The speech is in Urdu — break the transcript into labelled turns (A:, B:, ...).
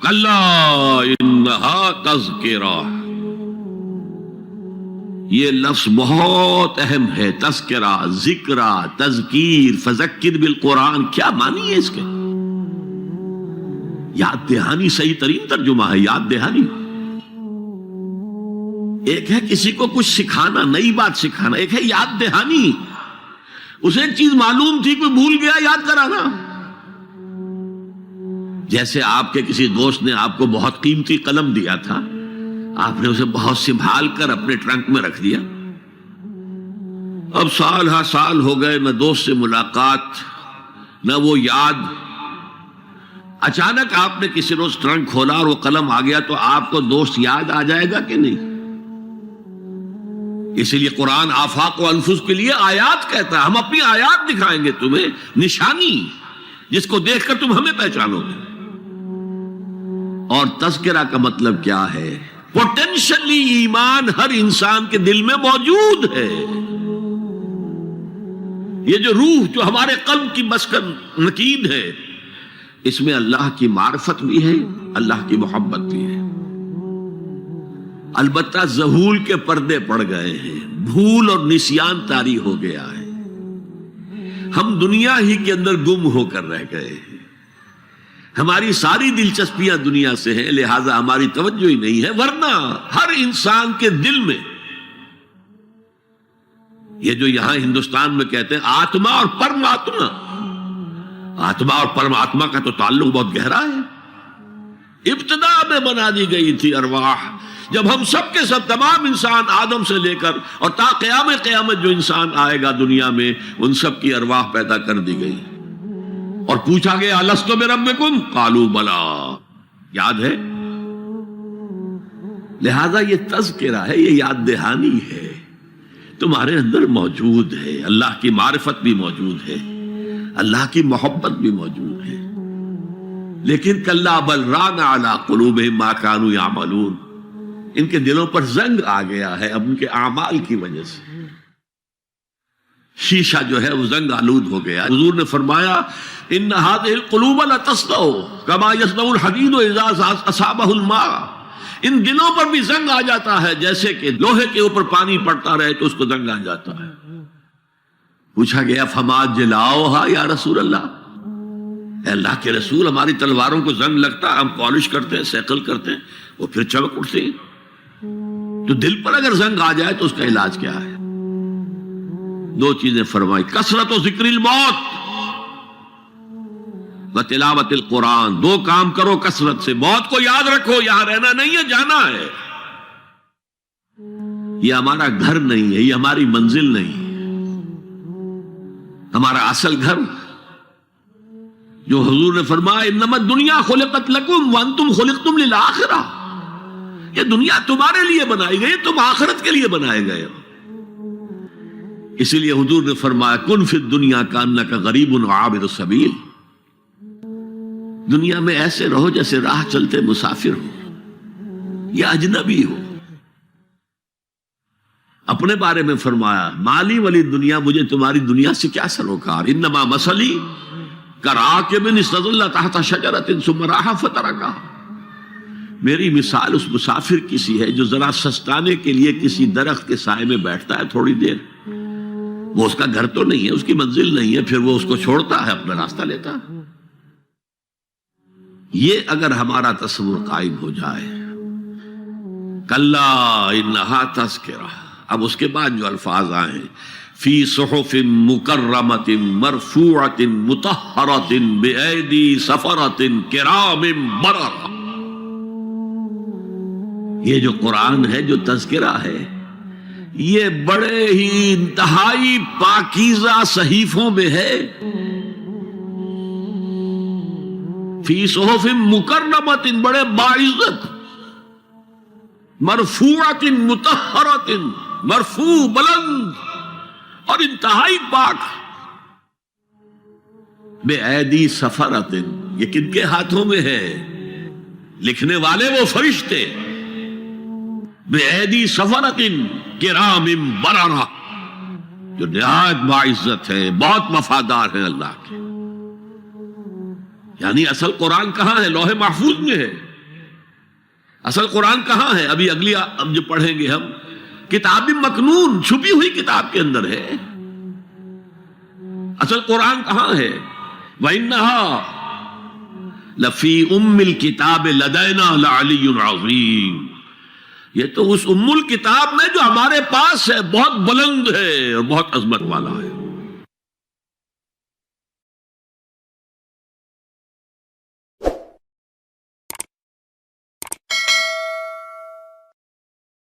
A: کلا انہا تذکرہ، یہ لفظ بہت اہم ہے. تذکرہ، ذکرہ، تذکیر، فذکر بالقرآن، کیا معنی ہے اس کے؟ یاد دہانی صحیح ترین ترجمہ ہے، یاد دہانی. ایک ہے کسی کو کچھ سکھانا، نئی بات سکھانا، ایک ہے یاد دہانی. اسے ایک چیز معلوم تھی، کوئی بھول گیا، یاد کرانا. جیسے آپ کے کسی دوست نے آپ کو بہت قیمتی قلم دیا تھا، آپ نے اسے بہت سنبھال کر اپنے ٹرنک میں رکھ دیا. اب سال ہا سال ہو گئے، نہ دوست سے ملاقات، نہ وہ یاد. اچانک آپ نے کسی روز ٹرنک کھولا اور وہ قلم آ گیا، تو آپ کو دوست یاد آ جائے گا کہ نہیں؟ اسی لیے قرآن آفاق و انفس کے لیے آیات کہتا ہے. ہم اپنی آیات دکھائیں گے تمہیں، نشانی جس کو دیکھ کر تم ہمیں پہچانو گے. اور تذکرہ کا مطلب کیا ہے؟ پوٹینشلی ایمان ہر انسان کے دل میں موجود ہے. یہ جو روح جو ہمارے قلب کی مسکن نکید ہے، اس میں اللہ کی معرفت بھی ہے، اللہ کی محبت بھی ہے. البتہ ذہول کے پردے پڑ گئے ہیں، بھول اور نسیان طاری ہو گیا ہے. ہم دنیا ہی کے اندر گم ہو کر رہ گئے ہیں. ہماری ساری دلچسپیاں دنیا سے ہیں، لہذا ہماری توجہ ہی نہیں ہے. ورنہ ہر انسان کے دل میں یہ جو یہاں ہندوستان میں کہتے ہیں آتما اور پرماتما، آتما اور پرماتما کا تو تعلق بہت گہرا ہے. ابتدا میں بنا دی گئی تھی ارواح، جب ہم سب کے سب تمام انسان آدم سے لے کر اور تا قیامت جو انسان آئے گا دنیا میں، ان سب کی ارواح پیدا کر دی گئی. اور پوچھا گیا الست بربکم قالوا بلا، یاد ہے؟ لہذا یہ تذکرہ ہے، یہ یاد دہانی ہے، تمہارے اندر موجود ہے. اللہ کی معرفت بھی موجود ہے، اللہ کی محبت بھی موجود ہے. لیکن کلا بل ران علی قلوبہم ما کانوا یعملون، ان کے دلوں پر زنگ آ گیا ہے اب ان کے اعمال کی وجہ سے. شیشہ جو ہے وہ زنگ آلود ہو گیا. حضور نے فرمایا ان هذه القلوب لتصدع كما يصدع الحديد اذا اصابه الماء، ان دلوں پر بھی زنگ آ جاتا ہے جیسے کہ لوہے کے اوپر پانی پڑتا رہے تو اس کو زنگ آ جاتا ہے. پوچھا گیا فما جلاؤها یا رسول اللہ، اے اللہ کے رسول ہماری تلواروں کو زنگ لگتا، ہم پالش کرتے ہیں، سیکل کرتے ہیں، وہ پھر چمک اٹھتے ہیں. تو دل پر اگر زنگ آ جائے تو اس کا علاج کیا ہے؟ دو چیزیں فرمائی، کثرت و ذکر الموت و تلاوت القرآن. دو کام کرو کثرت سے، موت کو یاد رکھو، یہاں رہنا نہیں ہے، جانا ہے. یہ ہمارا گھر نہیں ہے، یہ ہماری منزل نہیں ہے. ہمارا اصل گھر جو حضور نے فرمایا انما الدنیا خلقت لکم وانتم خلقتم للآخرہ، یہ دنیا تمہارے لیے بنائی گئی، تم آخرت کے لیے بنائے گئے ہو. اسی لیے حضور نے فرمایا کن فی الدنیا کانک غریب عابر السبیل، دنیا میں ایسے رہو جیسے راہ چلتے مسافر ہو یا اجنبی ہو. اپنے بارے میں فرمایا مالی ولی دنیا، مجھے تمہاری دنیا سے کیا سروکار، انما مثلی کراکب استظل تحت شجرۃ ثم راح فترکھا، میری مثال اس مسافر کی سی ہے جو ذرا سستانے کے لیے کسی درخت کے سائے میں بیٹھتا ہے تھوڑی دیر. وہ اس کا گھر تو نہیں ہے، اس کی منزل نہیں ہے، پھر وہ اس کو چھوڑتا ہے، اپنا راستہ لیتا ہے. یہ اگر ہمارا تصور قائم ہو جائے، کلا انہا تذکرہ. اب اس کے بعد جو الفاظ آئے فی صحف مکرمۃ مرفوعۃ مطہرۃ بایدی سفرۃ کرام بررہ، یہ جو قرآن ہے، جو تذکرہ ہے، یہ بڑے ہی انتہائی پاکیزہ صحیفوں میں ہے. فی صحف مکرمۃ، بڑے باعزت، مرفوعۃ مطہرۃ، مرفوع بلند اور انتہائی پاک. بے ایدی سفرۃ، یہ کن کے ہاتھوں میں ہے؟ لکھنے والے وہ فرشتے. بے ایدی سفرۃ کرام بررہ، جو نہایت باعزت ہے، بہت وفادار ہیں اللہ کے. یعنی اصل قرآن کہاں ہے؟ لوح محفوظ میں ہے. اصل قرآن کہاں ہے؟ ابھی اگلی اب جو پڑھیں گے ہم، کتاب مکنون، چھپی ہوئی کتاب کے اندر ہے. اصل قرآن کہاں ہے؟ وَإِنَّهَا لَفِي أُمِّ الْكِتَابِ لَدَيْنَا لَعَلِيٌّ عَظِيمٌ. یہ تو اس ام الکتاب میں جو ہمارے پاس ہے، بہت بلند ہے اور بہت عظمت والا ہے.